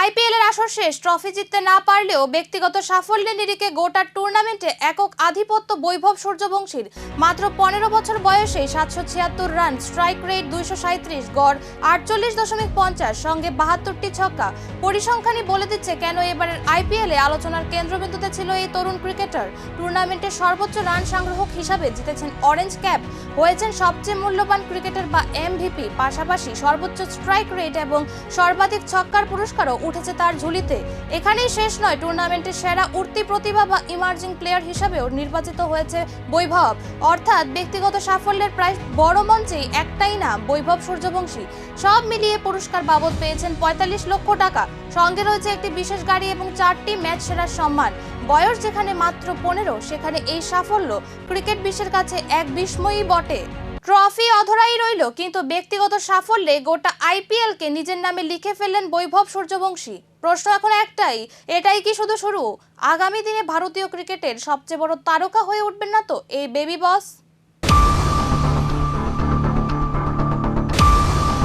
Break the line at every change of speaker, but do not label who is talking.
IPL এর আসর শেষ, ট্রফি জিততে না পারলেও ব্যক্তিগত সাফল্যের নিরিখে গোটা টুর্নামেন্টে একক আধিপত্য বৈভব সূর্যবংশীর। মাত্র 15 বছর বয়সে 776 রান, স্ট্রাইক রেট 237, গড় 48.50, সঙ্গে 72টি ছক্কা। পরিসংখ্যানই বলে দিচ্ছে কেন এবারের আইপিএল এ আলোচনার কেন্দ্রবিন্দুতে ছিল এই তরুণ ক্রিকেটার। টুর্নামেন্টের সর্বোচ্চ রান সংগ্রাহক হিসাবে জিতেছেন অরেঞ্জ ক্যাপ, হয়েছেন সবচেয়ে মূল্যবান ক্রিকেটার বা এমভিপি, পাশাপাশি সর্বোচ্চ স্ট্রাইক রেট এবং সর্বাধিক ছক্কার পুরস্কারও উঠেছে তার ঝুলিতে। এখানেই শেষ নয়, টুর্নামেন্টের সেরা উঠতি প্রতিভা বা ইমার্জিং প্লেয়ার হিসেবেও নির্বাচিত হয়েছে বৈভব। অর্থাৎ ব্যক্তিগত সাফল্যের প্রায় বড় মঞ্চেই একটাই নাম, বৈভব সূর্যবংশী। সব মিলিয়ে পুরস্কার বাবদ পেয়েছেন 45 লক্ষ টাকা, সঙ্গে রয়েছে একটি বিশেষ গাড়ি এবং 4টি ম্যাচ সেরার সম্মান। বয়স যেখানে মাত্র 15, সেখানে এই সাফল্য ক্রিকেট বিশ্বের কাছে এক বিস্ময়ই বটে। ট্রফি অধরাই রইল, কিন্তু ব্যক্তিগত সাফল্যে গোটা আইপিএল কে নিজের নামে লিখে ফেললেন বৈভব সূর্যবংশী। প্রশ্ন এখন একটাই, এটাই কি শুধু শুরু? আগামী দিনে ভারতীয় ক্রিকেটের সবচেয়ে বড় তারকা হয়ে উঠবেন না তো এই বেবি বস?